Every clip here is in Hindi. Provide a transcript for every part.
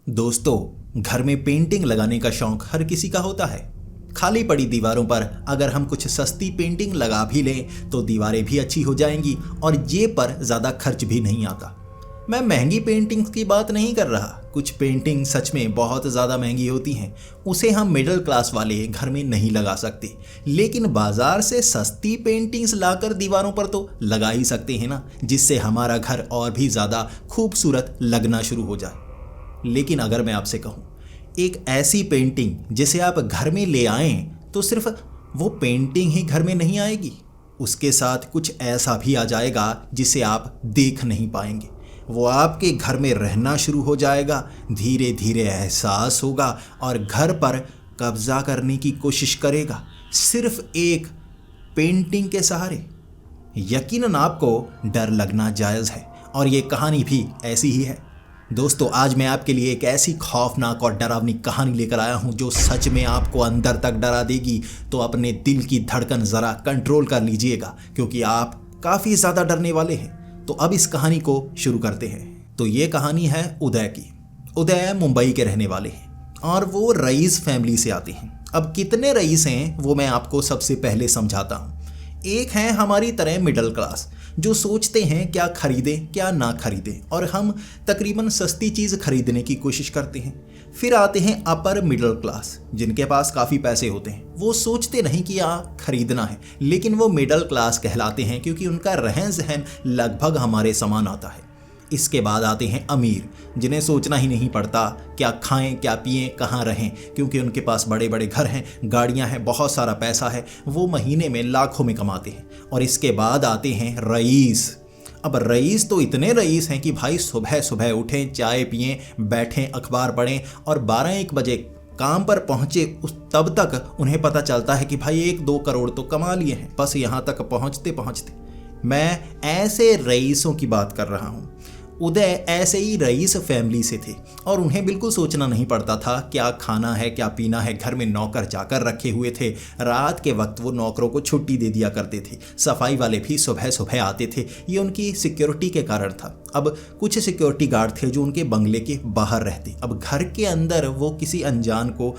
दोस्तों, घर में पेंटिंग लगाने का शौक हर किसी का होता है। खाली पड़ी दीवारों पर अगर हम कुछ सस्ती पेंटिंग लगा भी लें तो दीवारें भी अच्छी हो जाएंगी और जेब पर ज़्यादा खर्च भी नहीं आता। मैं महंगी पेंटिंग्स की बात नहीं कर रहा। कुछ पेंटिंग सच में बहुत ज़्यादा महंगी होती हैं, उसे हम मिडिल क्लास वाले घर में नहीं लगा सकते। लेकिन बाजार से सस्ती पेंटिंग्स लाकर दीवारों पर तो लगा ही सकते हैं ना, जिससे हमारा घर और भी ज़्यादा खूबसूरत लगना शुरू हो जाए। लेकिन अगर मैं आपसे कहूँ एक ऐसी पेंटिंग जिसे आप घर में ले आएं तो सिर्फ वो पेंटिंग ही घर में नहीं आएगी, उसके साथ कुछ ऐसा भी आ जाएगा जिसे आप देख नहीं पाएंगे। वो आपके घर में रहना शुरू हो जाएगा, धीरे धीरे एहसास होगा और घर पर कब्जा करने की कोशिश करेगा, सिर्फ एक पेंटिंग के सहारे। यकीनन आपको डर लगना जायज़ है और ये कहानी भी ऐसी ही है। दोस्तों, आज मैं आपके लिए एक ऐसी खौफनाक और डरावनी कहानी लेकर आया हूं जो सच में आपको अंदर तक डरा देगी। तो अपने दिल की धड़कन ज़रा कंट्रोल कर लीजिएगा, क्योंकि आप काफ़ी ज़्यादा डरने वाले हैं। तो अब इस कहानी को शुरू करते हैं। तो ये कहानी है उदय की। उदय मुंबई के रहने वाले हैं और वो रईस फैमिली से आते हैं। अब कितने रईस हैं वो मैं आपको सबसे पहले समझाता हूँ। एक हैं हमारी तरह मिडिल क्लास, जो सोचते हैं क्या खरीदें क्या ना खरीदें, और हम तकरीबन सस्ती चीज़ खरीदने की कोशिश करते हैं। फिर आते हैं अपर मिडिल क्लास, जिनके पास काफ़ी पैसे होते हैं। वो सोचते नहीं कि खरीदना है, लेकिन वो मिडिल क्लास कहलाते हैं क्योंकि उनका रहन सहन लगभग हमारे समान आता है। इसके बाद आते हैं अमीर, जिन्हें सोचना ही नहीं पड़ता क्या खाएं क्या पिएं कहाँ रहें, क्योंकि उनके पास बड़े बड़े घर हैं, गाड़ियां हैं, बहुत सारा पैसा है। वो महीने में लाखों में कमाते हैं। और इसके बाद आते हैं रईस। अब रईस तो इतने रईस हैं कि भाई सुबह सुबह उठें, चाय पिएं, बैठें, अखबार पढ़ें और 12-1 बजे काम पर पहुँचे तब तक उन्हें पता चलता है कि भाई 1-2 करोड़ तो कमा लिए हैं, बस यहाँ तक पहुँचते पहुँचते। मैं ऐसे रईसों की बात कर रहा हूँ। उदय ऐसे ही रईस फैमिली से थे और उन्हें बिल्कुल सोचना नहीं पड़ता था क्या खाना है क्या पीना है। घर में नौकर चाकर रखे हुए थे। रात के वक्त वो नौकरों को छुट्टी दे दिया करते थे। सफाई वाले भी सुबह सुबह आते थे। ये उनकी सिक्योरिटी के कारण था। अब कुछ सिक्योरिटी गार्ड थे जो उनके बंगले के बाहर रहते। अब घर के अंदर वो किसी अनजान को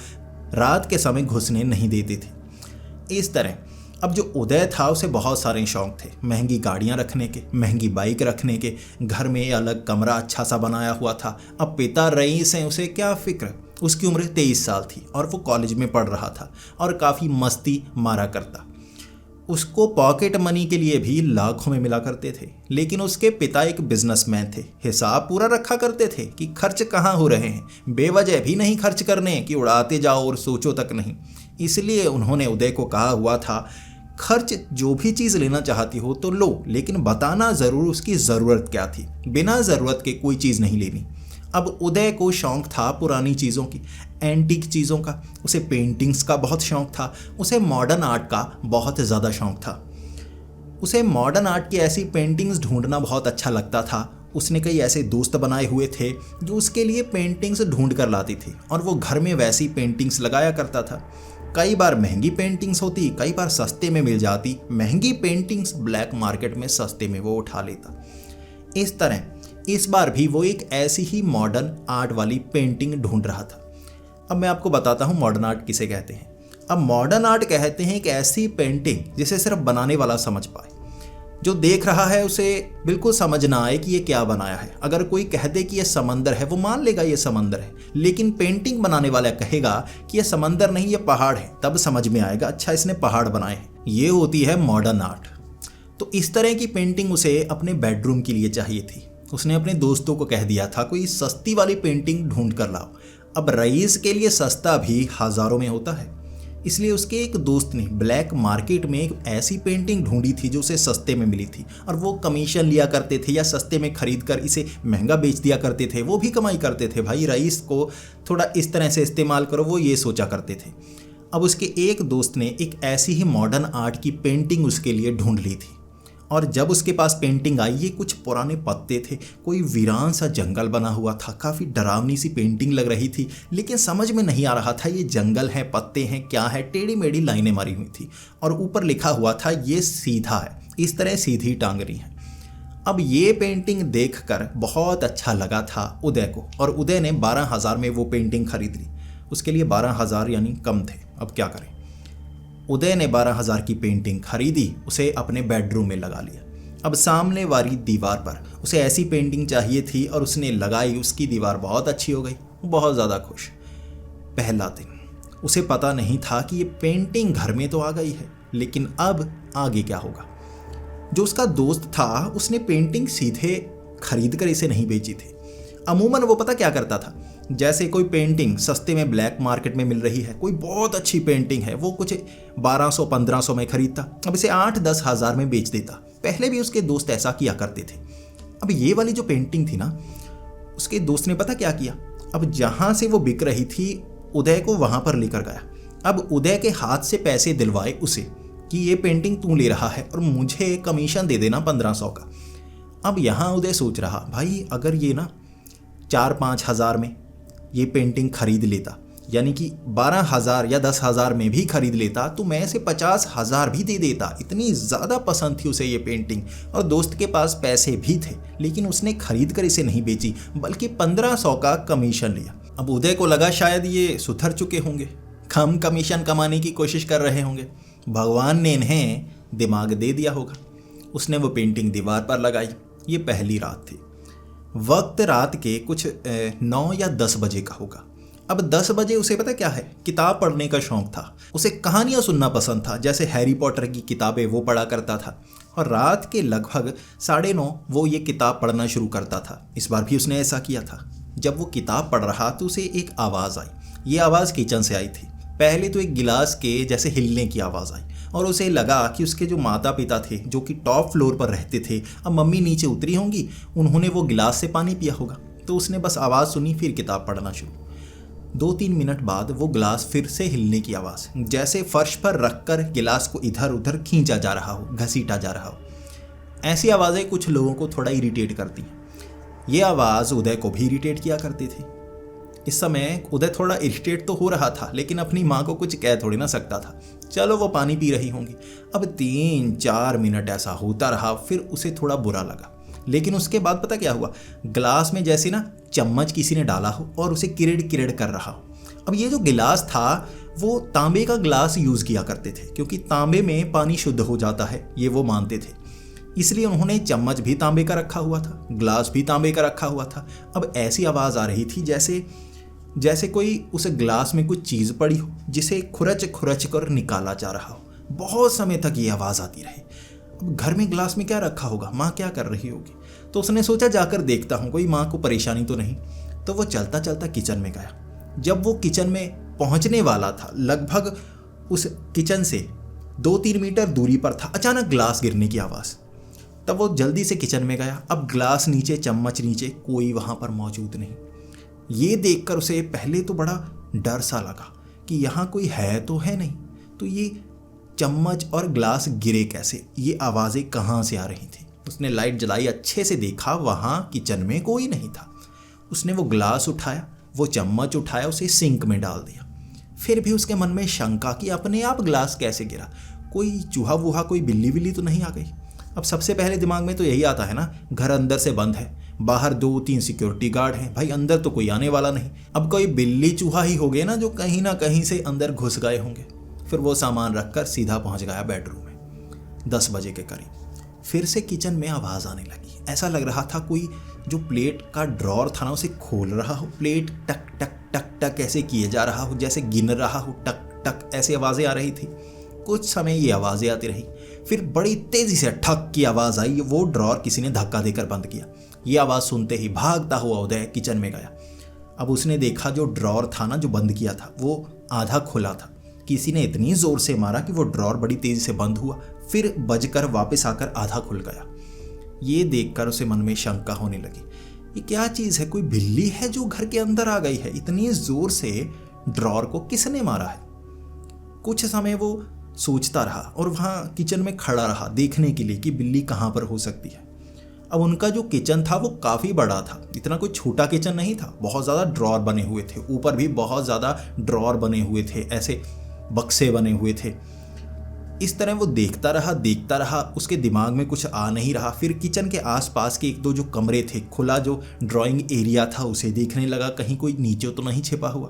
रात के समय घुसने नहीं देते थे। इस तरह अब जो उदय था उसे बहुत सारे शौक थे, महंगी गाड़ियां रखने के, महंगी बाइक रखने के, घर में अलग कमरा अच्छा सा बनाया हुआ था। अब पिता रईस हैं, उसे क्या फिक्र। उसकी उम्र 23 साल थी और वो कॉलेज में पढ़ रहा था और काफ़ी मस्ती मारा करता। उसको पॉकेट मनी के लिए भी लाखों में मिला करते थे। लेकिन उसके पिता एक बिजनेसमैन थे, हिसाब पूरा रखा करते थे कि खर्च कहाँ हो रहे हैं। बेवजह भी नहीं खर्च करने कि उड़ाते जाओ और सोचो तक नहीं। इसलिए उन्होंने उदय को कहा हुआ था, खर्च जो भी चीज़ लेना चाहती हो तो लो, लेकिन बताना ज़रूर उसकी ज़रूरत क्या थी। बिना ज़रूरत के कोई चीज़ नहीं लेनी। अब उदय को शौक़ था पुरानी चीज़ों की, एंटीक चीज़ों का। उसे पेंटिंग्स का बहुत शौक़ था। उसे मॉडर्न आर्ट का बहुत ज़्यादा शौक़ था। उसे मॉडर्न आर्ट की ऐसी पेंटिंग्स ढूंढना बहुत अच्छा लगता था। उसने कई ऐसे दोस्त बनाए हुए थे जो उसके लिए पेंटिंग्स ढूंढ कर लाती थी और वो घर में वैसी पेंटिंग्स लगाया करता था। कई बार महंगी पेंटिंग्स होती, कई बार सस्ते में मिल जाती। महंगी पेंटिंग्स ब्लैक मार्केट में सस्ते में वो उठा लेता। इस तरह इस बार भी वो एक ऐसी ही मॉडर्न आर्ट वाली पेंटिंग ढूंढ रहा था। अब मैं आपको बताता हूँ मॉडर्न आर्ट किसे कहते हैं। अब मॉडर्न आर्ट कहते हैं एक ऐसी पेंटिंग जिसे सिर्फ बनाने वाला समझ पाए। जो देख रहा है उसे बिल्कुल समझ ना आए कि ये क्या बनाया है। अगर कोई कह दे कि ये समंदर है, वो मान लेगा ये समंदर है। लेकिन पेंटिंग बनाने वाला कहेगा कि ये समंदर नहीं, ये पहाड़ है, तब समझ में आएगा अच्छा इसने पहाड़ बनाए हैं। ये होती है मॉडर्न आर्ट। तो इस तरह की पेंटिंग उसे अपने बेडरूम के लिए चाहिए थी। उसने अपने दोस्तों को कह दिया था कोई सस्ती वाली पेंटिंग ढूंढ कर लाओ। अब रईस के लिए सस्ता भी हज़ारों में होता है, इसलिए उसके एक दोस्त ने ब्लैक मार्केट में एक ऐसी पेंटिंग ढूंढी थी जो उसे सस्ते में मिली थी। और वो कमीशन लिया करते थे या सस्ते में खरीद कर इसे महंगा बेच दिया करते थे। वो भी कमाई करते थे। भाई रईस को थोड़ा इस तरह से इस्तेमाल करो, वो ये सोचा करते थे। अब उसके एक दोस्त ने एक ऐसी ही मॉडर्न आर्ट की पेंटिंग उसके लिए ढूंढ ली थी। और जब उसके पास पेंटिंग आई, ये कुछ पुराने पत्ते थे, कोई वीरान सा जंगल बना हुआ था। काफ़ी डरावनी सी पेंटिंग लग रही थी, लेकिन समझ में नहीं आ रहा था ये जंगल है, पत्ते हैं, क्या है। टेढ़ी मेढ़ी लाइनें मारी हुई थी और ऊपर लिखा हुआ था ये सीधा है, इस तरह सीधी टांगनी है। अब ये पेंटिंग देखकर बहुत अच्छा लगा था उदय को, और उदय ने 12,000 में वो पेंटिंग खरीद ली। उसके लिए 12,000 यानी कम थे, अब क्या करें। उदय ने 12,000 की पेंटिंग खरीदी, उसे अपने बेडरूम में लगा लिया। अब सामने वाली दीवार पर उसे ऐसी पेंटिंग चाहिए थी और उसने लगाई, उसकी दीवार बहुत अच्छी हो गई, वो बहुत ज़्यादा खुश। पहला दिन उसे पता नहीं था कि ये पेंटिंग घर में तो आ गई है, लेकिन अब आगे क्या होगा। जो उसका दोस्त था उसने पेंटिंग सीधे खरीद कर इसे नहीं बेची थी। अमूमन वो पता क्या करता था, जैसे कोई पेंटिंग सस्ते में ब्लैक मार्केट में मिल रही है, कोई बहुत अच्छी पेंटिंग है, वो कुछ 1200-1500 में खरीदता, अब इसे 8-10 हज़ार में बेच देता। पहले भी उसके दोस्त ऐसा किया करते थे। अब ये वाली जो पेंटिंग थी ना, उसके दोस्त ने पता क्या किया, अब जहाँ से वो बिक रही थी उदय को वहाँ पर लेकर गया। अब उदय के हाथ से पैसे दिलवाए उसे कि ये पेंटिंग तू ले रहा है और मुझे कमीशन दे देना 1500 का। अब यहाँ उदय सोच रहा, भाई अगर ये ना 4-5 हज़ार में ये पेंटिंग खरीद लेता, यानी कि 12,000 या 10,000 में भी खरीद लेता, तो मैं इसे 50,000 भी दे देता। इतनी ज़्यादा पसंद थी उसे ये पेंटिंग, और दोस्त के पास पैसे भी थे, लेकिन उसने खरीद कर इसे नहीं बेची, बल्कि 1500 का कमीशन लिया। अब उदय को लगा शायद ये सुधर चुके होंगे, कम कमीशन कमाने की कोशिश कर रहे होंगे, भगवान ने इन्हें दिमाग दे दिया होगा। उसने वो पेंटिंग दीवार पर लगाई। ये पहली रात थी, वक्त रात के कुछ 9 या 10 बजे का होगा। अब 10 बजे उसे पता क्या है, किताब पढ़ने का शौक था, उसे कहानियाँ सुनना पसंद था, जैसे हैरी पॉटर की किताबें वो पढ़ा करता था, और रात के लगभग 9:30 वो ये किताब पढ़ना शुरू करता था। इस बार भी उसने ऐसा किया था। जब वो किताब पढ़ रहा तो उसे एक आवाज़ आई। ये आवाज़ किचन से आई थी। पहले तो एक गिलास के जैसे हिलने की आवाज़ आई, और उसे लगा कि उसके जो माता पिता थे जो कि टॉप फ्लोर पर रहते थे, अब मम्मी नीचे उतरी होंगी, उन्होंने वो गिलास से पानी पिया होगा। तो उसने बस आवाज़ सुनी, फिर किताब पढ़ना शुरू। 2-3 मिनट बाद वो गिलास फिर से हिलने की आवाज़, जैसे फर्श पर रखकर गिलास को इधर उधर खींचा जा रहा हो, घसीटा जा रहा हो। ऐसी आवाज़ें कुछ लोगों को थोड़ा इरिटेट करती हैं। ये आवाज़ उदय को भी इरिटेट किया करती थी। इस समय उदय थोड़ा इरिटेट तो हो रहा था, लेकिन अपनी माँ को कुछ कह थोड़ी ना सकता था। चलो वो पानी पी रही होंगी। अब 3-4 मिनट ऐसा होता रहा, फिर उसे थोड़ा बुरा लगा। लेकिन उसके बाद पता क्या हुआ, गिलास में जैसे ना चम्मच किसी ने डाला हो और उसे किरड़ किरड़ कर रहा हो। अब ये जो गिलास था वो तांबे का गिलास यूज़ किया करते थे, क्योंकि तांबे में पानी शुद्ध हो जाता है, ये वो मानते थे। इसलिए उन्होंने चम्मच भी तांबे का रखा हुआ था, गिलास भी तांबे का रखा हुआ था। अब ऐसी आवाज़ आ रही थी जैसे कोई उस गिलास में कुछ चीज़ पड़ी हो, जिसे खुरच खुरच कर निकाला जा रहा हो। बहुत समय तक ये आवाज़ आती रही। अब घर में गिलास में क्या रखा होगा, माँ क्या कर रही होगी। तो उसने सोचा जाकर देखता हूँ, कोई माँ को परेशानी तो नहीं। तो वो चलता चलता किचन में गया। जब वो किचन में पहुँचने वाला था, लगभग उस किचन से 2-3 मीटर दूरी पर था, अचानक गिलास गिरने की आवाज़। तब वो जल्दी से किचन में गया। अब गिलास नीचे, चम्मच नीचे, कोई वहाँ पर मौजूद नहीं। ये देखकर उसे पहले तो बड़ा डर सा लगा कि यहाँ कोई है तो है नहीं, तो ये चम्मच और गिलास गिरे कैसे, ये आवाज़ें कहाँ से आ रही थी। उसने लाइट जलाई, अच्छे से देखा, वहाँ किचन में कोई नहीं था। उसने वो गिलास उठाया, वो चम्मच उठाया, उसे सिंक में डाल दिया। फिर भी उसके मन में शंका कि अपने आप गिलास कैसे गिरा, कोई चूहा वूहा, कोई बिल्ली बिल्ली तो नहीं आ गई। अब सबसे पहले दिमाग में तो यही आता है ना, घर अंदर से बंद है, बाहर 2-3 सिक्योरिटी गार्ड हैं, भाई अंदर तो कोई आने वाला नहीं। अब कोई बिल्ली चूहा ही हो गए ना, जो कहीं ना कहीं से अंदर घुस गए होंगे। फिर वो सामान रखकर सीधा पहुंच गया बेडरूम में। 10 बजे के करीब फिर से किचन में आवाज़ आने लगी। ऐसा लग रहा था कोई जो प्लेट का ड्रॉर था ना, उसे खोल रहा हो, प्लेट टक टक टक टक ऐसे किए जा रहा हो, जैसे गिन रहा हो, टक टक ऐसी आवाज़ें आ रही थी। कुछ समय ये आवाज़ें आती रही, फिर बड़ी तेज़ी से ठक की आवाज़ आई। वो ड्रॉर किसी ने धक्का देकर बंद किया। ये आवाज़ सुनते ही भागता हुआ उदय किचन में गया। अब उसने देखा जो ड्रॉर था ना, जो बंद किया था, वो आधा खुला था। किसी ने इतनी ज़ोर से मारा कि वो ड्रॉर बड़ी तेज़ी से बंद हुआ, फिर बजकर वापस आकर आधा खुल गया। ये देखकर उसे मन में शंका होने लगी, ये क्या चीज़ है, कोई बिल्ली है जो घर के अंदर आ गई है। इतनी ज़ोर से ड्रॉर को किसने मारा है। कुछ समय वो सोचता रहा और वहाँ किचन में खड़ा रहा देखने के लिए कि बिल्ली कहाँ पर हो सकती है। अब उनका जो किचन था वो काफ़ी बड़ा था, इतना कोई छोटा किचन नहीं था। बहुत ज़्यादा ड्रॉर बने हुए थे, ऊपर भी बहुत ज़्यादा ड्रॉर बने हुए थे, ऐसे बक्से बने हुए थे। इस तरह वो देखता रहा, उसके दिमाग में कुछ आ नहीं रहा। फिर किचन के आसपास के एक दो जो कमरे थे, खुला जो ड्राइंग एरिया था, उसे देखने लगा कहीं कोई नीचे तो नहीं छिपा हुआ।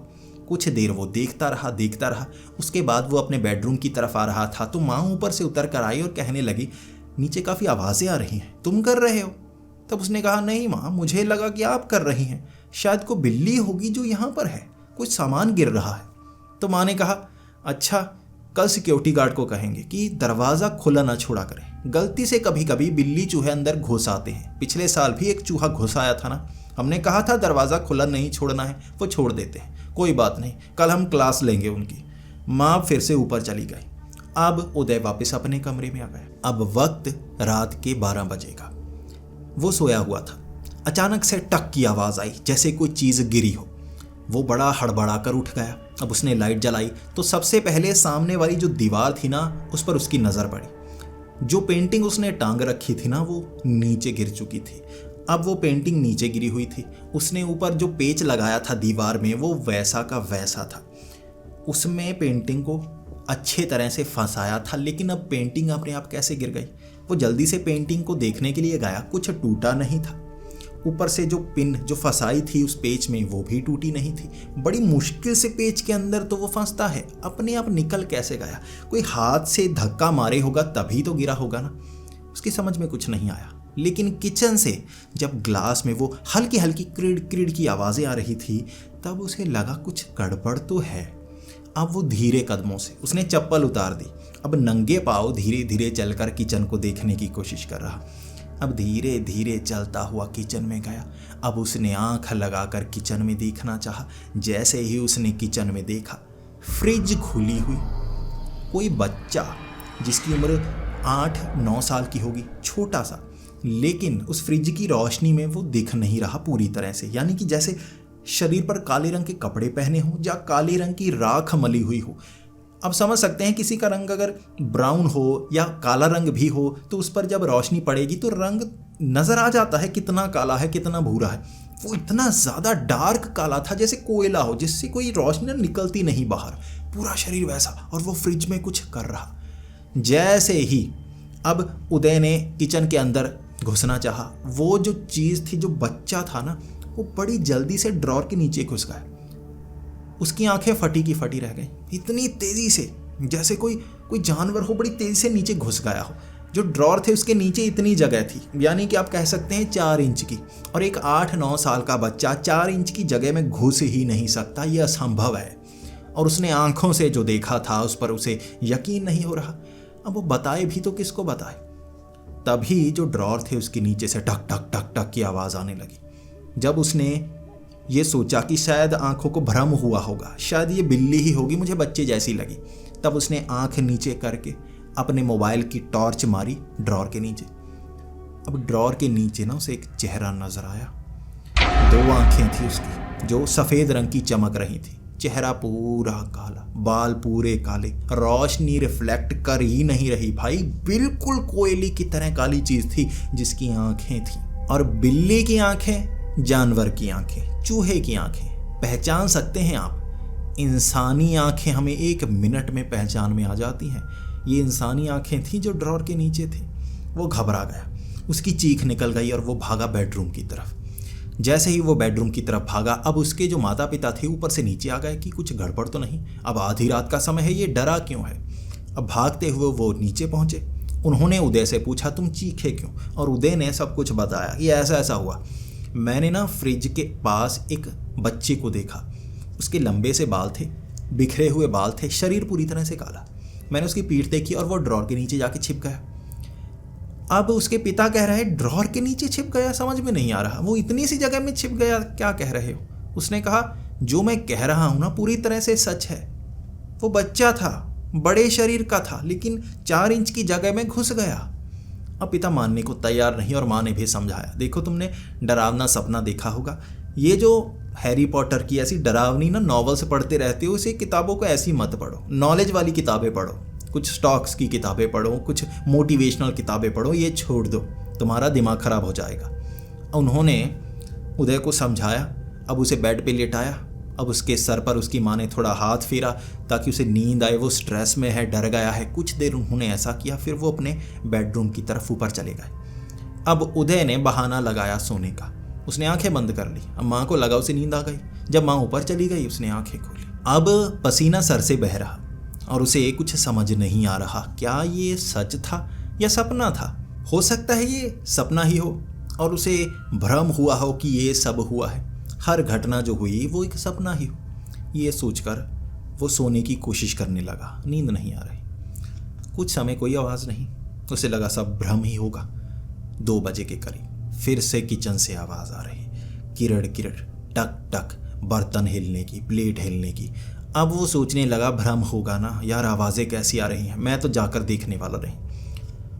कुछ देर वो देखता रहा। उसके बाद वो अपने बेडरूम की तरफ आ रहा था तो माँ ऊपर से उतर कर आई और कहने लगी, नीचे काफ़ी आवाज़ें आ रही हैं, तुम कर रहे हो? तब उसने कहा, नहीं माँ, मुझे लगा कि आप कर रही हैं, शायद कोई बिल्ली होगी जो यहाँ पर है, कुछ सामान गिर रहा है। तो माँ ने कहा, अच्छा, कल सिक्योरिटी गार्ड को कहेंगे कि दरवाज़ा खुला ना छोड़ा करें, गलती से कभी कभी बिल्ली चूहे अंदर घुस आते हैं। पिछले साल भी एक चूहा घुस आया था ना, हमने कहा था दरवाज़ा खुला नहीं छोड़ना है, वो छोड़ देते हैं। कोई बात नहीं, कल हम क्लास लेंगे उनकी। माँ फिर से ऊपर चली गई। अब उदय वापस अपने कमरे में आ गया। अब वक्त रात के 12 बजे का। वो सोया हुआ था। अचानक से टक की आवाज़ आई, जैसे कोई चीज़ गिरी हो। वो बड़ा हड़बड़ा कर उठ गया। अब उसने लाइट जलाई तो सबसे पहले सामने वाली जो दीवार थी ना, उस पर उसकी नज़र पड़ी। जो पेंटिंग उसने टांग रखी थी ना, वो नीचे गिर चुकी थी। अब वो पेंटिंग नीचे गिरी हुई थी। उसने ऊपर जो पेच लगाया था दीवार में, वो वैसा का वैसा था। उसमें पेंटिंग को अच्छे तरह से फंसाया था, लेकिन अब पेंटिंग अपने आप कैसे गिर गई? वो जल्दी से पेंटिंग को देखने के लिए गया, कुछ टूटा नहीं था। ऊपर से जो पिन जो फंसाई थी उस पेच में, वो भी टूटी नहीं थी। बड़ी मुश्किल से पेच के अंदर तो वो फंसता है, अपने आप निकल कैसे गया? कोई हाथ से धक्का मारे होगा तभी तो गिरा होगा ना। उसकी समझ में कुछ नहीं आया। लेकिन किचन से जब ग्लास में वो हल्की हल्की क्रीड क्रीड की आवाज़ें आ रही थी, तब उसे लगा कुछ गड़बड़ तो है। अब वो धीरे कदमों से उसने चप्पल उतार दी। अब नंगे पाँव धीरे धीरे चलकर किचन को देखने की कोशिश कर रहा। अब धीरे धीरे चलता हुआ किचन में गया। अब उसने आंख लगाकर किचन में देखना चाहा। जैसे ही उसने किचन में देखा, फ्रिज खुली हुई। कोई बच्चा जिसकी उम्र 8-9 साल की होगी, छोटा सा, लेकिन उस फ्रिज की रोशनी में वो दिख नहीं रहा पूरी तरह से। यानी कि जैसे शरीर पर काले रंग के कपड़े पहने हो या काले रंग की राख मली हुई हो। अब समझ सकते हैं, किसी का रंग अगर ब्राउन हो या काला रंग भी हो तो उस पर जब रोशनी पड़ेगी तो रंग नज़र आ जाता है, कितना काला है कितना भूरा है। वो इतना ज़्यादा डार्क काला था जैसे कोयला हो, जिससे कोई रोशनी निकलती नहीं बाहर, पूरा शरीर वैसा। और वो फ्रिज में कुछ कर रहा। जैसे ही अब उदय ने किचन के अंदर घुसना चाहा, वो जो चीज़ थी, जो बच्चा था ना, वो बड़ी जल्दी से ड्रॉर के नीचे घुस गया। उसकी आंखें फटी की फटी रह गई। इतनी तेज़ी से, जैसे कोई जानवर हो, बड़ी तेज़ी से नीचे घुस गया हो। जो ड्रॉर थे उसके नीचे इतनी जगह थी, यानी कि आप कह सकते हैं 4 इंच की। और एक 8-9 साल का बच्चा 4 इंच की जगह में घुस ही नहीं सकता, यह असंभव है। और उसने आंखों से जो देखा था उस पर उसे यकीन नहीं हो रहा। अब वो बताए भी तो किसको बताए? तभी जो ड्रॉर थे उसके नीचे से टक टक टक टक की आवाज़ आने लगी। जब उसने ये सोचा कि शायद आंखों को भ्रम हुआ होगा, शायद ये बिल्ली ही होगी, मुझे बच्चे जैसी लगी, तब उसने आंख नीचे करके अपने मोबाइल की टॉर्च मारी ड्रॉर के नीचे। अब ड्रॉर के नीचे ना उसे एक चेहरा नजर आया। 2 आंखें थी उसकी जो सफ़ेद रंग की चमक रही थी। चेहरा पूरा काला, बाल पूरे काले, रोशनी रिफ्लेक्ट कर ही नहीं रही भाई, बिल्कुल कोयले की तरह काली चीज़ थी जिसकी आंखें थी। और बिल्ली की आंखें, जानवर की आंखें, चूहे की आंखें, पहचान सकते हैं आप। इंसानी आंखें हमें 1 मिनट में पहचान में आ जाती हैं। ये इंसानी आंखें थी जो ड्रॉर के नीचे थी। वो घबरा गया, उसकी चीख निकल गई और वो भागा बेडरूम की तरफ। जैसे ही वो बेडरूम की तरफ भागा, अब उसके जो माता पिता थे ऊपर से नीचे आ गए कि कुछ गड़बड़ तो नहीं, अब आधी रात का समय है, ये डरा क्यों है। अब भागते हुए वो नीचे पहुंचे। उन्होंने उदय से पूछा, तुम चीखे क्यों? और उदय ने सब कुछ बताया, ये ऐसा ऐसा हुआ। मैंने ना फ्रिज के पास एक बच्चे को देखा। उसके लंबे से बाल थे, बिखरे हुए बाल थे, शरीर पूरी तरह से काला। मैंने उसकी पीठ देखी और वो ड्रॉर के नीचे जाके छिप गया। अब उसके पिता कह रहे हैं ड्रॉर के नीचे छिप गया, समझ में नहीं आ रहा, वो इतनी सी जगह में छिप गया, क्या कह रहे हो? उसने कहा, जो मैं कह रहा हूँ ना पूरी तरह से सच है। वो बच्चा था, बड़े शरीर का था, लेकिन 4 इंच की जगह में घुस गया। अब पिता मानने को तैयार नहीं और माँ ने भी समझाया, देखो तुमने डरावना सपना देखा होगा, ये जो हैरी पॉटर की ऐसी डरावनी ना नॉवेल्स पढ़ते रहते हो, इसे किताबों को ऐसी मत पढ़ो, नॉलेज वाली किताबें पढ़ो, कुछ स्टॉक्स की किताबें पढ़ो, कुछ मोटिवेशनल किताबें पढ़ो, ये छोड़ दो, तुम्हारा दिमाग खराब हो जाएगा। उन्होंने उदय को समझाया। अब उसे बेड पे लेटाया अब उसके सर पर उसकी माँ ने थोड़ा हाथ फेरा ताकि उसे नींद आए। वो स्ट्रेस में है, डर गया है। कुछ देर उन्होंने ऐसा किया, फिर वो अपने बेडरूम की तरफ ऊपर चले गए। अब उदय ने बहाना लगाया सोने का। उसने आंखें बंद कर ली। अब माँ को लगा उसे नींद आ गई। जब माँ ऊपर चली गई उसने आंखें खोली। अब पसीना सर से बह रहा और उसे कुछ समझ नहीं आ रहा, क्या ये सच था या सपना था। हो सकता है ये सपना ही हो और उसे भ्रम हुआ हो कि ये सब हुआ है, हर घटना जो हुई वो एक सपना ही हो। ये सोचकर वो सोने की कोशिश करने लगा। नींद नहीं आ रही। कुछ समय कोई आवाज़ नहीं। उसे लगा सब भ्रम ही होगा। 2 बजे के करीब फिर से किचन से आवाज़ आ रही, किरड़ किरड़, टक टक, बर्तन हिलने की, प्लेट हिलने की। अब वो सोचने लगा भ्रम होगा ना यार, आवाज़ें कैसी आ रही हैं, मैं तो जाकर देखने वाला नहीं।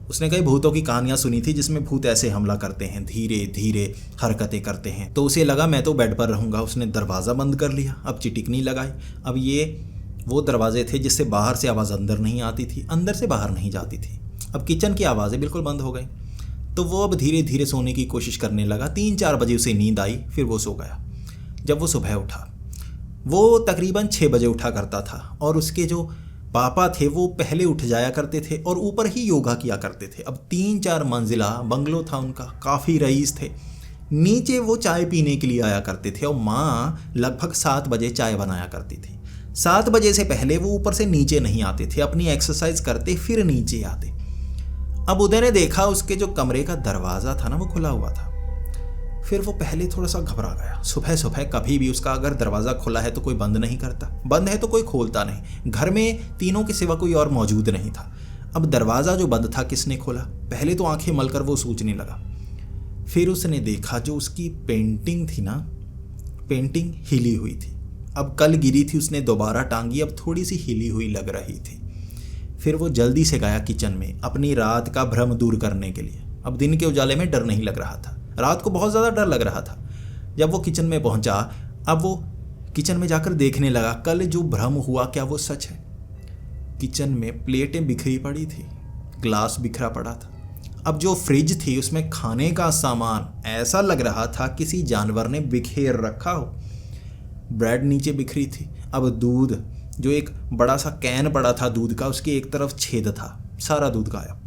उसने कई भूतों की कहानियां सुनी थी जिसमें भूत ऐसे हमला करते हैं, धीरे धीरे हरकतें करते हैं। तो उसे लगा मैं तो बेड पर रहूंगा। उसने दरवाज़ा बंद कर लिया। अब चिटिकनी लगाई। अब ये वो दरवाजे थे जिससे बाहर से आवाज़ अंदर नहीं आती थी, अंदर से बाहर नहीं जाती थी। अब किचन की आवाज़ें बिल्कुल बंद हो गई। तो वो अब धीरे धीरे सोने की कोशिश करने लगा। 3-4 बजे उसे नींद आई, फिर वो सो गया। जब वो सुबह उठा, वो तकरीबन 6 बजे उठा करता था और उसके जो पापा थे वो पहले उठ जाया करते थे और ऊपर ही योगा किया करते थे। अब 3-4 मंजिला बंगलो था उनका, काफ़ी रईस थे। नीचे वो चाय पीने के लिए आया करते थे और माँ लगभग 7 बजे चाय बनाया करती थी। 7 बजे से पहले वो ऊपर से नीचे नहीं आते थे, अपनी एक्सरसाइज करते फिर नीचे आते। अब उदय ने देखा उसके जो कमरे का दरवाज़ा था ना वो खुला हुआ था। फिर वो पहले थोड़ा सा घबरा गया। सुबह सुबह कभी भी उसका अगर दरवाज़ा खुला है तो कोई बंद नहीं करता, बंद है तो कोई खोलता नहीं। घर में तीनों के सिवा कोई और मौजूद नहीं था। अब दरवाज़ा जो बंद था किसने खोला? पहले तो आंखें मलकर वो सोचने लगा। फिर उसने देखा जो उसकी पेंटिंग थी ना, पेंटिंग हिली हुई थी। अब कल गिरी थी, उसने दोबारा टांगी, अब थोड़ी सी हिली हुई लग रही थी। फिर वो जल्दी से गया किचन में अपनी रात का भ्रम दूर करने के लिए। अब दिन के उजाले में डर नहीं लग रहा था, रात को बहुत ज़्यादा डर लग रहा था। जब वो किचन में पहुंचा, अब वो किचन में जाकर देखने लगा कल जो भ्रम हुआ क्या वो सच है। किचन में प्लेटें बिखरी पड़ी थी, ग्लास बिखरा पड़ा था। अब जो फ्रिज थी उसमें खाने का सामान ऐसा लग रहा था किसी जानवर ने बिखेर रखा हो। ब्रेड नीचे बिखरी थी। अब दूध, जो एक बड़ा सा कैन पड़ा था दूध का, उसके एक तरफ छेद था, सारा दूध गायब।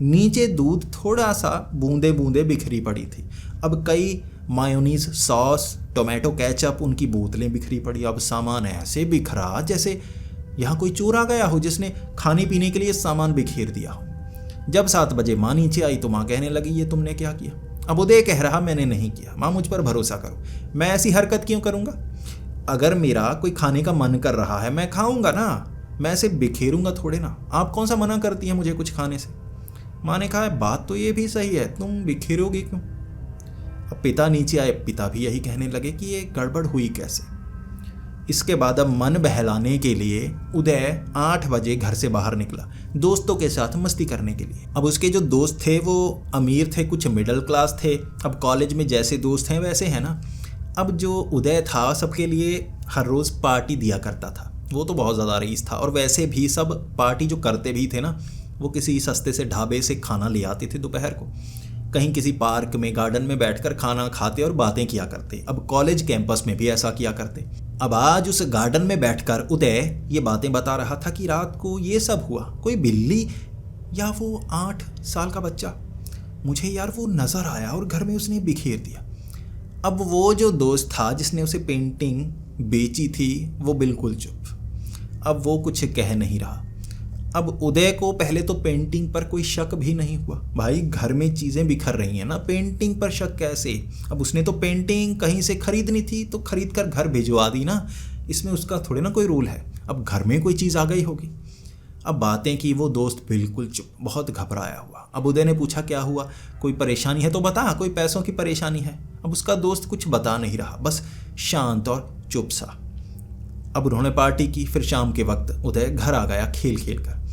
नीचे दूध थोड़ा सा बूंदे बूंदे बिखरी पड़ी थी। अब कई मायोनीज, सॉस, टोमेटो केचप, उनकी बोतलें बिखरी पड़ी। अब सामान ऐसे बिखरा जैसे यहाँ कोई चोर आ गया हो जिसने खाने पीने के लिए सामान बिखेर दिया हो। जब 7 बजे माँ नीचे आई तो माँ कहने लगी ये तुमने क्या किया? अब उदय कह रहा मैंने नहीं किया, माँ मुझ पर भरोसा करो, मैं ऐसी हरकत क्यों करूँगा? अगर मेरा कोई खाने का मन कर रहा है मैं खाऊंगा ना, मैं ऐसे बिखेरूंगा थोड़े ना। आप कौन सा मना करती हैं मुझे कुछ खाने से? माँ ने कहा बात तो ये भी सही है, तुम बिखेरोगे क्यों? अब पिता नीचे आए। पिता भी यही कहने लगे कि ये गड़बड़ हुई कैसे। इसके बाद अब मन बहलाने के लिए उदय 8 बजे घर से बाहर निकला दोस्तों के साथ मस्ती करने के लिए। अब उसके जो दोस्त थे वो अमीर थे, कुछ मिडिल क्लास थे। अब कॉलेज में जैसे दोस्त हैं वैसे हैं ना। अब जो उदय था सबके लिए हर रोज़ पार्टी दिया करता था। वो तो बहुत ज़्यादा रईस था और वैसे भी सब पार्टी जो करते भी थे ना वो किसी सस्ते से ढाबे से खाना ले आते थे दोपहर को, कहीं किसी पार्क में, गार्डन में बैठकर खाना खाते और बातें किया करते। अब कॉलेज कैंपस में भी ऐसा किया करते। अब आज उस गार्डन में बैठकर उदय ये बातें बता रहा था कि रात को ये सब हुआ। कोई बिल्ली या वो 8 साल का बच्चा, मुझे यार वो नज़र आया और घर में उसने बिखेर दिया। अब वो जो दोस्त था जिसने उसे पेंटिंग बेची थी वो बिल्कुल चुप। अब वो कुछ कह नहीं रहा। अब उदय को पहले तो पेंटिंग पर कोई शक भी नहीं हुआ। भाई घर में चीज़ें बिखर रही हैं ना, पेंटिंग पर शक कैसे? अब उसने तो पेंटिंग कहीं से खरीदनी थी तो खरीद कर घर भिजवा दी ना, इसमें उसका थोड़े ना कोई रोल है। अब घर में कोई चीज़ आ गई होगी। अब बातें की वो दोस्त बिल्कुल चुप, बहुत घबराया हुआ। अब उदय ने पूछा क्या हुआ, कोई परेशानी है तो बता, कोई पैसों की परेशानी है? अब उसका दोस्त कुछ बता नहीं रहा, बस शांत और चुप सा। अब उन्होंने पार्टी की। फिर शाम के वक्त उदय घर आ गया खेल खेल कर।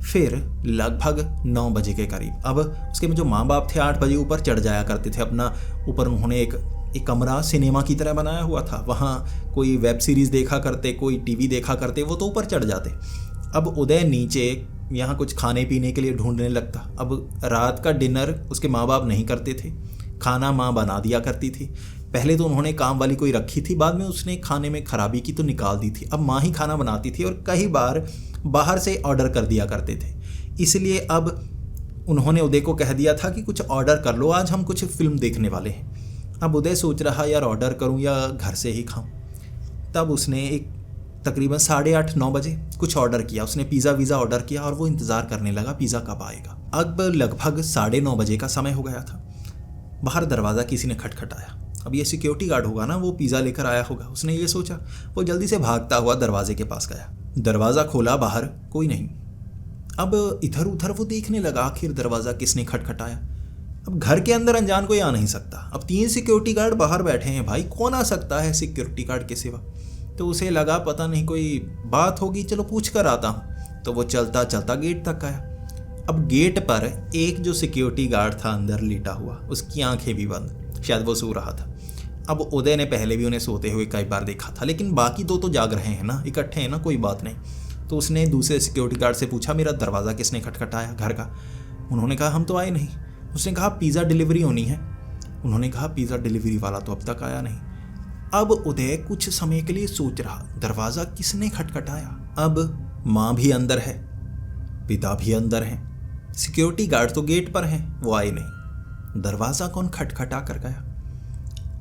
फिर लगभग 9 बजे के करीब अब उसके जो माँ बाप थे 8 बजे ऊपर चढ़ जाया करते थे अपना। ऊपर उन्होंने एक कमरा सिनेमा की तरह बनाया हुआ था, वहाँ कोई वेब सीरीज़ देखा करते, कोई टीवी देखा करते, वो तो ऊपर चढ़ जाते। अब उदय नीचे यहाँ कुछ खाने पीने के लिए ढूंढने लगता। अब रात का डिनर उसके माँ बाप नहीं करते थे, खाना माँ बना दिया करती थी। पहले तो उन्होंने काम वाली कोई रखी थी, बाद में उसने खाने में खराबी की तो निकाल दी थी। अब माँ ही खाना बनाती थी और कई बार बाहर से ऑर्डर कर दिया करते थे। इसलिए अब उन्होंने उदय को कह दिया था कि कुछ ऑर्डर कर लो, आज हम कुछ फिल्म देखने वाले हैं। अब उदय सोच रहा यार ऑर्डर करूं या घर से ही खाऊं। तब उसने एक तकरीबन 8:30-9 बजे कुछ ऑर्डर किया। उसने पिज़्ज़ा वीज़ा ऑर्डर किया और वो इंतज़ार करने लगा पिज़्ज़ा कब आएगा। अब लगभग 9:30 बजे का समय हो गया था। बाहर दरवाज़ा किसी ने खटखटाया। अब ये सिक्योरिटी गार्ड होगा ना, वो पिज़्ज़ा लेकर आया होगा, उसने ये सोचा। वो जल्दी से भागता हुआ दरवाजे के पास गया, दरवाज़ा खोला, बाहर कोई नहीं। अब इधर उधर वो देखने लगा आखिर दरवाज़ा किसने खटखटाया। अब घर के अंदर अनजान कोई आ नहीं सकता। अब 3 सिक्योरिटी गार्ड बाहर बैठे हैं, भाई कौन आ सकता है सिक्योरिटी गार्ड के सिवा। तो उसे लगा पता नहीं कोई बात होगी, चलो पूछ कर आता हूँ। तो वो चलता चलता गेट तक आया। अब गेट पर एक जो सिक्योरिटी गार्ड था अंदर लेटा हुआ, उसकी आंखें भी बंद, शायद वो सो रहा था। अब उदय ने पहले भी उन्हें सोते हुए कई बार देखा था, लेकिन बाकी दो तो जाग रहे हैं ना, इकट्ठे हैं ना, कोई बात नहीं। तो उसने दूसरे सिक्योरिटी गार्ड से पूछा मेरा दरवाज़ा किसने खटखटाया घर का। उन्होंने कहा हम तो आए नहीं। उसने कहा पिज़्ज़ा डिलीवरी होनी है। उन्होंने कहा पिज़्ज़ा डिलीवरी वाला तो अब तक आया नहीं। अब उदय कुछ समय के लिए सोच रहा, दरवाज़ा किसने खटखटाया। अब माँ भी अंदर है, पिता भी अंदर हैं, सिक्योरिटी गार्ड तो गेट पर हैं, वो आए नहीं, दरवाज़ा कौन खटखटा कर गया।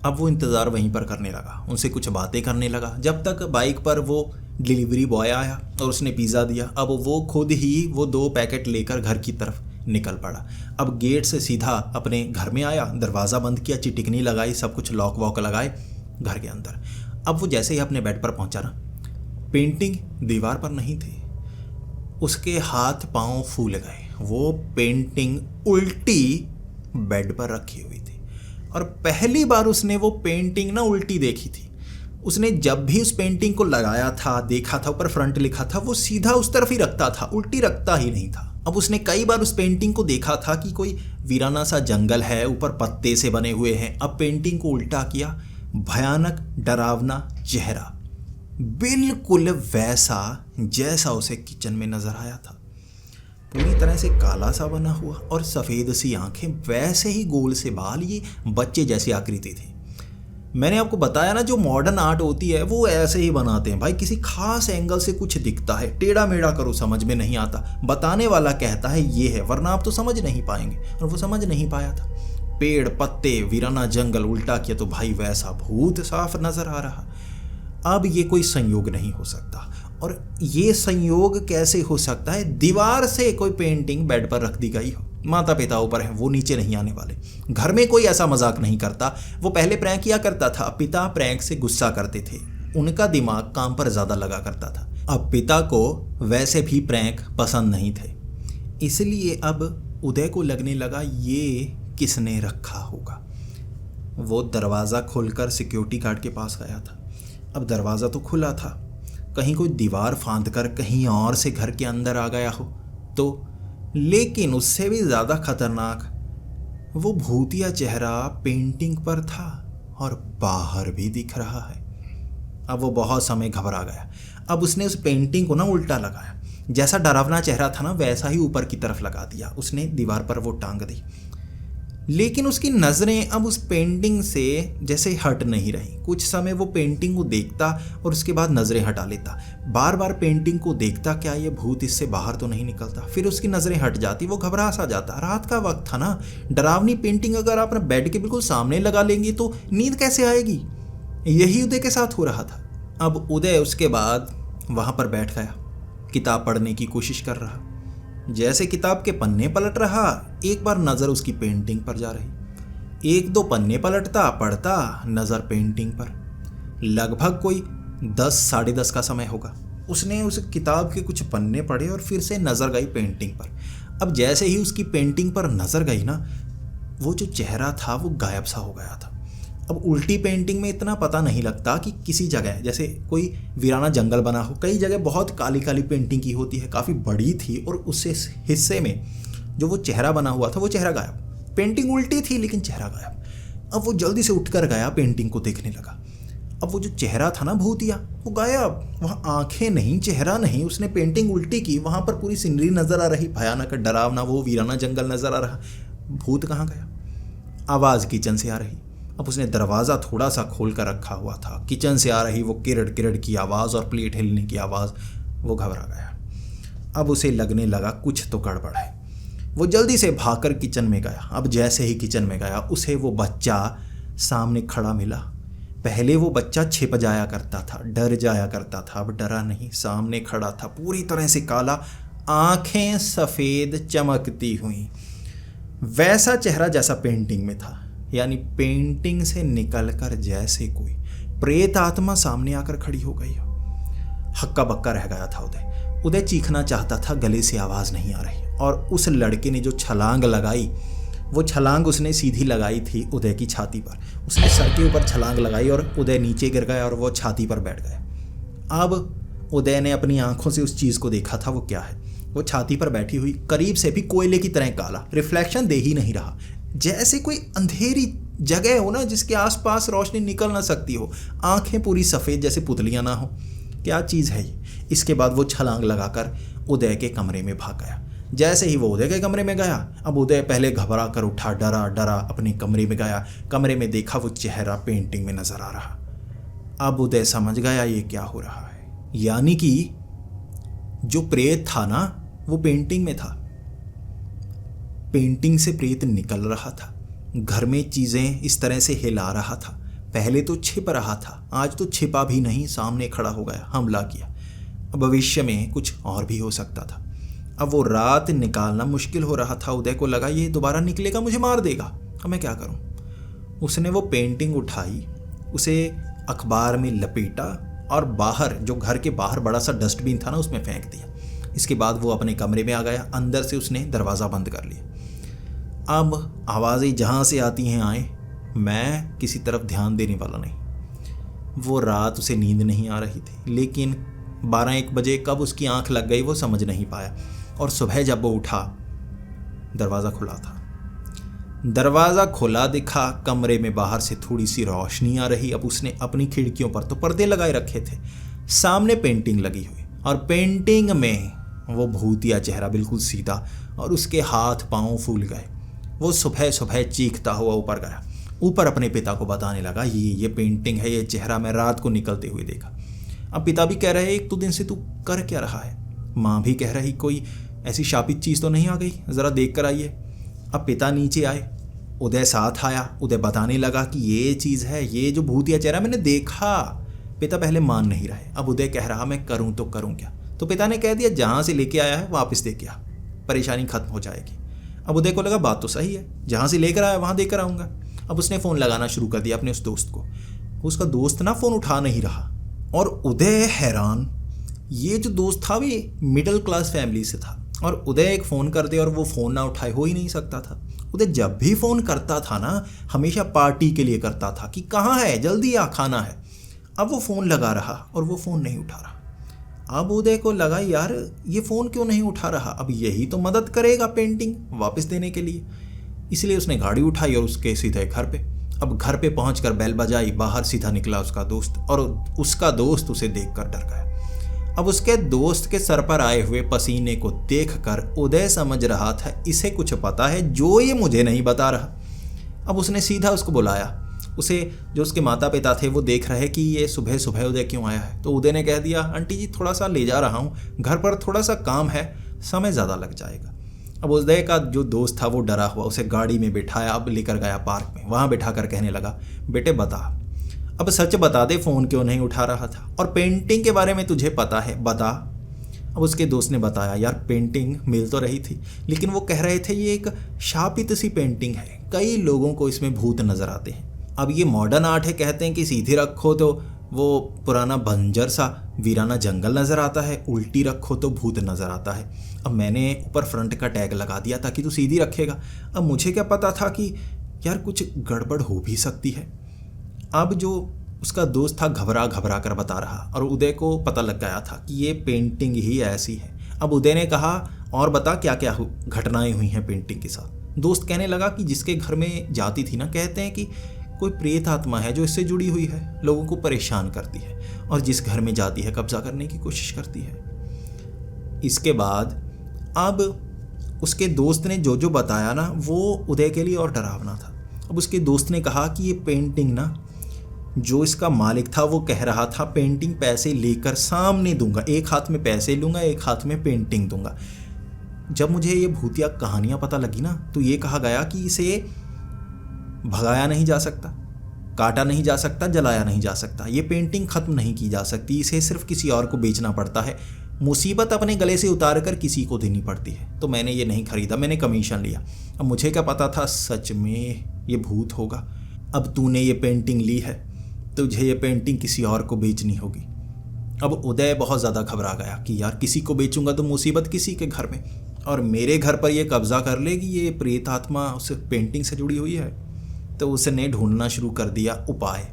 अब वो इंतज़ार वहीं पर करने लगा, उनसे कुछ बातें करने लगा, जब तक बाइक पर वो डिलीवरी बॉय आया और उसने पिज़्ज़ा दिया। अब वो खुद ही वो 2 पैकेट लेकर घर की तरफ निकल पड़ा। अब गेट से सीधा अपने घर में आया, दरवाज़ा बंद किया, चिटिकनी लगाई, सब कुछ लॉक वॉक लगाए घर के अंदर। अब वो जैसे ही अपने बेड पर पहुंचा ना, पेंटिंग दीवार पर नहीं थी, उसके हाथ पांव फूल गए। वो पेंटिंग उल्टी बेड पर रखी हुई थी और पहली बार उसने वो पेंटिंग ना उल्टी देखी थी। उसने जब भी उस पेंटिंग को लगाया था, देखा था, ऊपर फ्रंट लिखा था, वो सीधा उस तरफ ही रखता था, उल्टी रखता ही नहीं था। अब उसने कई बार उस पेंटिंग को देखा था कि कोई वीराना सा जंगल है, ऊपर पत्ते से बने हुए हैं। अब पेंटिंग को उल्टा किया, भयानक डरावना चेहरा बिल्कुल वैसा जैसा उसे किचन में नजर आया था, पूरी तरह से काला सा बना हुआ और सफ़ेद सी आंखें, वैसे ही गोल से बाल, ये बच्चे जैसी आकृति थी। मैंने आपको बताया ना, जो मॉडर्न आर्ट होती है वो ऐसे ही बनाते हैं भाई, किसी खास एंगल से कुछ दिखता है, टेढ़ा मेढ़ा करो समझ में नहीं आता, बताने वाला कहता है ये है, वरना आप तो समझ नहीं पाएंगे। और वो समझ नहीं पाया था। पेड़ पत्ते वीराना जंगल उल्टा किया तो भाई वैसा भूत साफ नजर आ रहा। अब ये कोई संयोग नहीं हो सकता। और ये संयोग कैसे हो सकता है, दीवार से कोई पेंटिंग बेड पर रख दी गई हो, माता पिता ऊपर हैं, वो नीचे नहीं आने वाले, घर में कोई ऐसा मजाक नहीं करता। वो पहले प्रैंक किया करता था, पिता प्रैंक से गुस्सा करते थे, उनका दिमाग काम पर ज़्यादा लगा करता था। अब पिता को वैसे भी प्रैंक पसंद नहीं थे, इसलिए अब उदय को लगने लगा ये किसने रखा होगा। वो दरवाज़ा खोलकर सिक्योरिटी गार्ड के पास गया था। अब दरवाज़ा तो खुला था, कहीं कोई दीवार फांद कर कहीं और से घर के अंदर आ गया हो तो। लेकिन उससे भी ज़्यादा खतरनाक वो भूतिया चेहरा पेंटिंग पर था और बाहर भी दिख रहा है। अब वो बहुत समय घबरा गया। अब उसने उस पेंटिंग को ना उल्टा लगाया, जैसा डरावना चेहरा था ना वैसा ही ऊपर की तरफ लगा दिया। उसने दीवार पर वो टांग दी, लेकिन उसकी नज़रें अब उस पेंटिंग से जैसे हट नहीं रही। कुछ समय वो पेंटिंग को देखता और उसके बाद नज़रें हटा लेता, बार बार पेंटिंग को देखता, क्या ये भूत इससे बाहर तो नहीं निकलता। फिर उसकी नज़रें हट जाती, वो घबरा सा जाता। रात का वक्त था ना, डरावनी पेंटिंग अगर आप अपने बेड के बिल्कुल सामने लगा लेंगे तो नींद कैसे आएगी। यही उदय के साथ हो रहा था। अब उदय उसके बाद वहाँ पर बैठ गया, किताब पढ़ने की कोशिश कर रहा। जैसे किताब के पन्ने पलट रहा, एक बार नज़र उसकी पेंटिंग पर जा रही। 1-2 पन्ने पलटता, पढ़ता, नज़र पेंटिंग पर। लगभग कोई 10 साढ़े 10 का समय होगा। उसने उस किताब के कुछ पन्ने पढ़े और फिर से नज़र गई पेंटिंग पर। अब जैसे ही उसकी पेंटिंग पर नज़र गई ना, वो जो चेहरा था वो गायब सा हो गया था। अब उल्टी पेंटिंग में इतना पता नहीं लगता कि किसी जगह जैसे कोई वीराना जंगल बना हो, कई जगह बहुत काली काली पेंटिंग की होती है, काफ़ी बड़ी थी और उस हिस्से में जो वो चेहरा बना हुआ था वो चेहरा गायब। पेंटिंग उल्टी थी लेकिन चेहरा गायब। अब वो जल्दी से उठकर गया, पेंटिंग को देखने लगा। अब वो जो चेहरा था ना भूतिया, वो गायब, वहाँ आंखें नहीं, चेहरा नहीं। उसने पेंटिंग उल्टी की, वहाँ पर पूरी सीनरी नज़र आ रही, भयानक डरावना वो वीराना जंगल नज़र आ रहा। भूत कहाँ गया? आवाज़ किचन से आ रही। अब उसने दरवाज़ा थोड़ा सा खोल कर रखा हुआ था। किचन से आ रही वो किरड़ किरड़ की आवाज़ और प्लेट हिलने की आवाज़, वो घबरा गया। अब उसे लगने लगा कुछ तो गड़बड़ है। वो जल्दी से भागकर किचन में गया। अब जैसे ही किचन में गया उसे वो बच्चा सामने खड़ा मिला। पहले वो बच्चा छिप जाया करता था, डर जाया करता था, अब डरा नहीं, सामने खड़ा था, पूरी तरह से काला, आंखें सफ़ेद चमकती हुई, वैसा चेहरा जैसा पेंटिंग में था। यानी पेंटिंग से निकलकर जैसे कोई प्रेत आत्मा सामने आकर खड़ी हो गई हो। हक्का बक्का रह गया था उदय चीखना चाहता था, गले से आवाज़ नहीं आ रही। और उस लड़के ने जो छलांग लगाई, वो छलांग उसने सीधी लगाई थी उदय की छाती पर। उसने सर के ऊपर छलांग लगाई और उदय नीचे गिर गया और वो छाती पर बैठ गया। अब उदय ने अपनी आंखों से उस चीज़ को देखा था। वो क्या है? वो छाती पर बैठी हुई, करीब से भी कोयले की तरह काला, रिफ्लेक्शन दे ही नहीं रहा, जैसे कोई अंधेरी जगह हो ना जिसके आसपास रोशनी निकल ना सकती हो, आंखें पूरी सफ़ेद जैसे पुतलियाँ ना हो। क्या चीज़ है ये? इसके बाद वो छलांग लगाकर उदय के कमरे में भाग गया। जैसे ही वो उदय के कमरे में गया, अब उदय पहले घबरा कर उठा, डरा डरा अपने कमरे में गया। कमरे में देखा वो चेहरा पेंटिंग में नजर आ रहा। अब उदय समझ गया ये क्या हो रहा है। यानी कि जो प्रेत था ना, वो पेंटिंग में था। पेंटिंग से प्रेत निकल रहा था, घर में चीजें इस तरह से हिला रहा था। पहले तो छिप रहा था, आज तो छिपा भी नहीं, सामने खड़ा हो गया, हमला किया। भविष्य में कुछ और भी हो सकता था। अब वो रात निकालना मुश्किल हो रहा था। उदय को लगा ये दोबारा निकलेगा, मुझे मार देगा, अब मैं क्या करूं? उसने वो पेंटिंग उठाई, उसे अखबार में लपेटा और बाहर, जो घर के बाहर बड़ा सा डस्टबिन था ना, उसमें फेंक दिया। इसके बाद वो अपने कमरे में आ गया। अंदर से उसने दरवाज़ा बंद कर लिया। अब आवाज़ें जहाँ से आती हैं आए, मैं किसी तरफ ध्यान देने वाला नहीं। वो रात उसे नींद नहीं आ रही थी, लेकिन 12-1 बजे कब उसकी आंख लग गई वो समझ नहीं पाया। और सुबह जब वो उठा, दरवाज़ा खुला था। दरवाज़ा खुला दिखा, कमरे में बाहर से थोड़ी सी रोशनी आ रही। अब उसने अपनी खिड़कियों पर तो पर्दे लगाए रखे थे, सामने पेंटिंग लगी हुई, और पेंटिंग में वो भूतिया चेहरा बिल्कुल सीधा, और उसके हाथ पांव फूल गए। वो सुबह सुबह चीखता हुआ ऊपर गया, ऊपर अपने पिता को बताने लगा, ये पेंटिंग है, ये चेहरा मैं रात को निकलते हुए देखा। अब पिता भी कह रहे, 1-2 दिन से तू कर क्या रहा है? माँ भी कह रही, कोई ऐसी शापित चीज़ तो नहीं आ गई, ज़रा देख कर आइए। अब पिता नीचे आए, उदय साथ आया। उदय बताने लगा कि ये चीज़ है, ये जो भूतिया चेहरा मैंने देखा। पिता पहले मान नहीं रहे। अब उदय कह रहा, मैं करूँ तो करूँ क्या? तो पिता ने कह दिया, जहाँ से लेके आया है वापस दे के आ, परेशानी खत्म हो जाएगी। अब उदय को लगा बात तो सही है, जहाँ से लेकर आया वहाँ देकर आऊँगा। अब उसने फ़ोन लगाना शुरू कर दिया अपने उस दोस्त को। उसका दोस्त ना फ़ोन उठा नहीं रहा, और उदय हैरान। ये जो दोस्त था वे मिडिल क्लास फैमिली से था, और उदय एक फ़ोन कर दे और वो फ़ोन ना उठाए, हो ही नहीं सकता था। उदय जब भी फ़ोन करता था ना, हमेशा पार्टी के लिए करता था कि कहाँ है, जल्दी आ, खाना है। अब वो फ़ोन लगा रहा और वो फ़ोन नहीं उठा रहा। अब उदय को लगा, यार ये फ़ोन क्यों नहीं उठा रहा? अब यही तो मदद करेगा पेंटिंग वापस देने के लिए। इसलिए उसने गाड़ी उठाई और उसके सीधे घर पे। अब घर पे पहुंचकर बेल बजाई, बाहर सीधा निकला उसका दोस्त, और उसका दोस्त उसे देखकर डर गया। अब उसके दोस्त के सर पर आए हुए पसीने को देखकर उदय समझ रहा था, इसे कुछ पता है जो ये मुझे नहीं बता रहा। अब उसने सीधा उसको बुलाया। उसे जो उसके माता पिता थे वो देख रहे कि ये सुबह सुबह उदय क्यों आया है। तो उदय ने कह दिया, आंटी जी थोड़ा सा ले जा रहा हूँ, घर पर थोड़ा सा काम है, समय ज़्यादा लग जाएगा। अब उदय का जो दोस्त था वो डरा हुआ, उसे गाड़ी में बिठाया, अब लेकर गया पार्क में। वहाँ बिठा कर कहने लगा, बेटे बता, अब सच बता दे, फ़ोन क्यों नहीं उठा रहा था? और पेंटिंग के बारे में तुझे पता है, बता। अब उसके दोस्त ने बताया, यार पेंटिंग मिल तो रही थी, लेकिन वो कह रहे थे ये एक शापित सी पेंटिंग है, कई लोगों को इसमें भूत नज़र आते हैं। अब ये मॉडर्न आर्ट है, कहते हैं कि सीधी रखो तो वो पुराना बंजर सा वीराना जंगल नज़र आता है, उल्टी रखो तो भूत नज़र आता है। अब मैंने ऊपर फ्रंट का टैग लगा दिया ताकि तू सीधी रखेगा। अब मुझे क्या पता था कि यार कुछ गड़बड़ हो भी सकती है। अब जो उसका दोस्त था घबरा घबरा कर बता रहा, और उदय को पता लग गया था कि ये पेंटिंग ही ऐसी है। अब उदय ने कहा, और बता क्या क्या घटनाएं हुई हैं पेंटिंग के साथ। दोस्त कहने लगा कि जिसके घर में जाती थी ना, कहते हैं कि कोई प्रेत आत्मा है जो इससे जुड़ी हुई है, लोगों को परेशान करती है, और जिस घर में जाती है कब्जा करने की कोशिश करती है। इसके बाद अब उसके दोस्त ने जो जो बताया ना, वो उदय के लिए और डरावना था। अब उसके दोस्त ने कहा कि ये पेंटिंग ना, जो इसका मालिक था वो कह रहा था पेंटिंग पैसे लेकर सामने दूंगा, एक हाथ में पैसे लूँगा, एक हाथ में पेंटिंग दूंगा। जब मुझे ये भूतिया कहानियाँ पता लगी ना, तो ये कहा गया कि इसे भगाया नहीं जा सकता, काटा नहीं जा सकता, जलाया नहीं जा सकता, ये पेंटिंग ख़त्म नहीं की जा सकती, इसे सिर्फ किसी और को बेचना पड़ता है, मुसीबत अपने गले से उतार कर किसी को देनी पड़ती है। तो मैंने ये नहीं ख़रीदा, मैंने कमीशन लिया। अब मुझे क्या पता था सच में ये भूत होगा। अब तूने ये पेंटिंग ली है, तुझे ये पेंटिंग किसी और को बेचनी होगी। अब उदय बहुत ज़्यादा घबरा गया कि यार किसी को बेचूंगा तो मुसीबत किसी के घर में, और मेरे घर पर ये कब्ज़ा कर लेगी, ये प्रेत आत्मा उस पेंटिंग से जुड़ी हुई है। तो उसने ढूंढना शुरू कर दिया उपाय।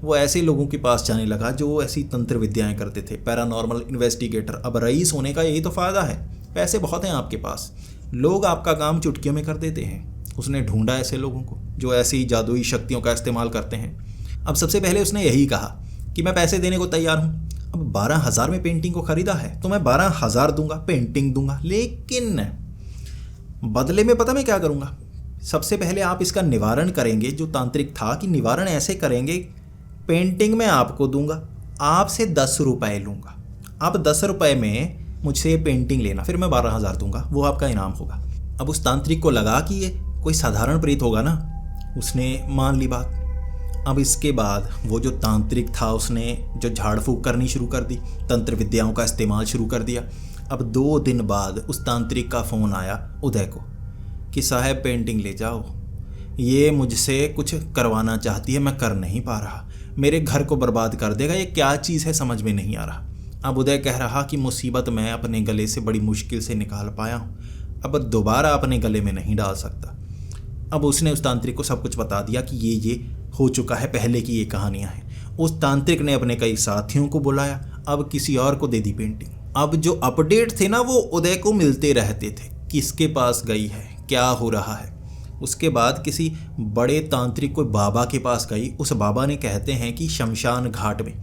वो ऐसे लोगों के पास जाने लगा जो ऐसी तंत्र विद्याएं करते थे, पैरानॉर्मल इन्वेस्टिगेटर। अब रईस होने का यही तो फ़ायदा है, पैसे बहुत हैं आपके पास, लोग आपका काम चुटकियों में कर देते हैं। उसने ढूंढा ऐसे लोगों को जो ऐसी जादुई शक्तियों का इस्तेमाल करते हैं। अब सबसे पहले उसने यही कहा कि मैं पैसे देने को तैयार हूँ। अब 12,000 में पेंटिंग को ख़रीदा है तो मैं 12,000 दूंगा, पेंटिंग दूंगा, लेकिन बदले में पता मैं क्या करूँगा। सबसे पहले आप इसका निवारण करेंगे, जो तांत्रिक था कि निवारण ऐसे करेंगे, पेंटिंग मैं आपको दूंगा, आपसे 10 रुपये लूँगा, आप 10 रुपये में मुझसे ये पेंटिंग लेना, फिर मैं 12,000 दूंगा, वो आपका इनाम होगा। अब उस तांत्रिक को लगा कि ये कोई साधारण प्रेत होगा ना, उसने मान ली बात। अब इसके बाद वो जो तांत्रिक था उसने जो झाड़ फूक करनी शुरू कर दी, तंत्र विद्याओं का इस्तेमाल शुरू कर दिया। अब 2 दिन बाद उस तांत्रिक का फ़ोन आया उदय को कि साहब पेंटिंग ले जाओ, ये मुझसे कुछ करवाना चाहती है, मैं कर नहीं पा रहा, मेरे घर को बर्बाद कर देगा, ये क्या चीज़ है समझ में नहीं आ रहा। अब उदय कह रहा कि मुसीबत मैं अपने गले से बड़ी मुश्किल से निकाल पाया हूँ, अब दोबारा अपने गले में नहीं डाल सकता। अब उसने उस तांत्रिक को सब कुछ बता दिया कि ये हो चुका है, पहले की ये कहानियाँ हैं। उस तांत्रिक ने अपने कई साथियों को बुलाया, अब किसी और को दे दी पेंटिंग। अब जो अपडेट थे ना वो उदय को मिलते रहते थे, किसके पास गई है, क्या हो रहा है। उसके बाद किसी बड़े तांत्रिक को बाबा के पास गई। उस बाबा ने कहते हैं कि शमशान घाट में,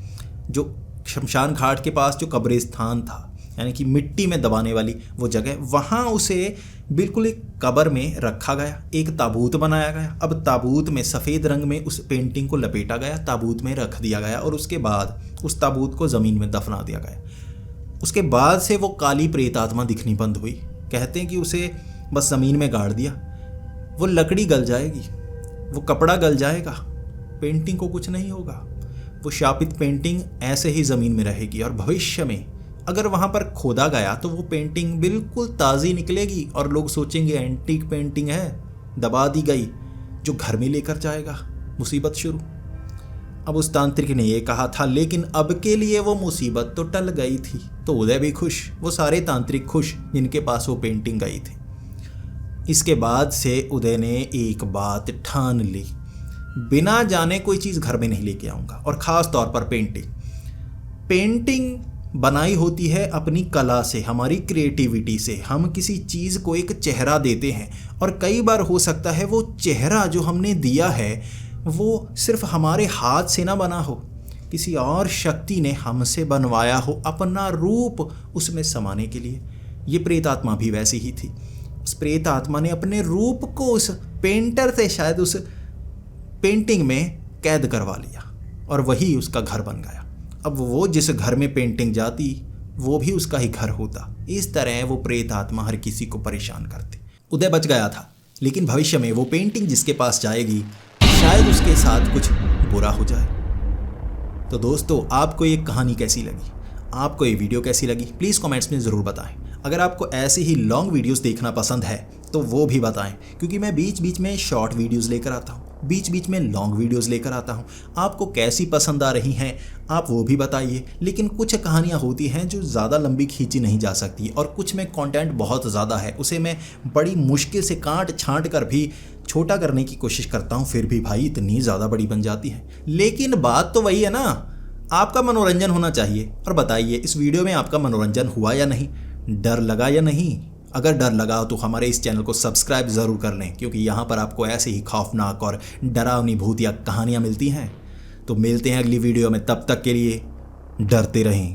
जो शमशान घाट के पास जो कब्रिस्तान था, यानी कि मिट्टी में दबाने वाली वो जगह, वहाँ उसे बिल्कुल एक कब्र में रखा गया, एक ताबूत बनाया गया। अब ताबूत में सफ़ेद रंग में उस पेंटिंग को लपेटा गया, ताबूत में रख दिया गया और उसके बाद उस ताबूत को ज़मीन में दफना दिया गया। उसके बाद से वो काली प्रेत आत्मा दिखनी बंद हुई। कहते हैं कि उसे बस ज़मीन में गाड़ दिया, वो लकड़ी गल जाएगी, वो कपड़ा गल जाएगा, पेंटिंग को कुछ नहीं होगा, वो शापित पेंटिंग ऐसे ही ज़मीन में रहेगी। और भविष्य में अगर वहाँ पर खोदा गया तो वो पेंटिंग बिल्कुल ताज़ी निकलेगी और लोग सोचेंगे एंटीक पेंटिंग है, दबा दी गई, जो घर में लेकर जाएगा, मुसीबत शुरू। अब उस तांत्रिक ने ये कहा था, लेकिन अब के लिए वो मुसीबत तो टल गई थी। तो उदय भी खुश, वो सारे तांत्रिक खुश जिनके पास वो पेंटिंग गई थी। इसके बाद से उदय ने एक बात ठान ली, बिना जाने कोई चीज़ घर में नहीं लेके आऊँगा, और ख़ास तौर पर पेंटिंग बनाई होती है अपनी कला से, हमारी क्रिएटिविटी से। हम किसी चीज़ को एक चेहरा देते हैं और कई बार हो सकता है वो चेहरा जो हमने दिया है वो सिर्फ हमारे हाथ से ना बना हो, किसी और शक्ति ने हमसे बनवाया हो अपना रूप उसमें समाने के लिए। ये प्रेत आत्मा भी वैसी ही थी। उस प्रेत आत्मा ने अपने रूप को उस पेंटर से शायद उस पेंटिंग में कैद करवा लिया और वही उसका घर बन गया। अब वो जिस घर में पेंटिंग जाती वो भी उसका ही घर होता। इस तरह वो प्रेत आत्मा हर किसी को परेशान करती। उदय बच गया था, लेकिन भविष्य में वो पेंटिंग जिसके पास जाएगी शायद उसके साथ कुछ बुरा हो जाए। तो दोस्तों, आपको ये कहानी कैसी लगी, आपको ये वीडियो कैसी लगी, प्लीज़ कमेंट्स में ज़रूर बताएं। अगर आपको ऐसी ही लॉन्ग वीडियोस देखना पसंद है तो वो भी बताएं, क्योंकि मैं बीच बीच में शॉर्ट वीडियोस लेकर आता हूँ, बीच बीच में लॉन्ग वीडियोस लेकर आता हूँ। आपको कैसी पसंद आ रही हैं आप वो भी बताइए। लेकिन कुछ कहानियाँ होती हैं जो ज़्यादा लंबी खींची नहीं जा सकती, और कुछ में कंटेंट बहुत ज़्यादा है, उसे मैं बड़ी मुश्किल से काट छांट कर भी छोटा करने की कोशिश करता हूँ, फिर भी भाई इतनी ज़्यादा बड़ी बन जाती है। लेकिन बात तो वही है ना, आपका मनोरंजन होना चाहिए। और बताइए इस वीडियो में आपका मनोरंजन हुआ या नहीं, डर लगा या नहीं। अगर डर लगा तो हमारे इस चैनल को सब्सक्राइब ज़रूर कर लें, क्योंकि यहाँ पर आपको ऐसे ही खौफनाक और डरावनी भूतिया कहानियाँ मिलती हैं। तो मिलते हैं अगली वीडियो में, तब तक के लिए डरते रहें।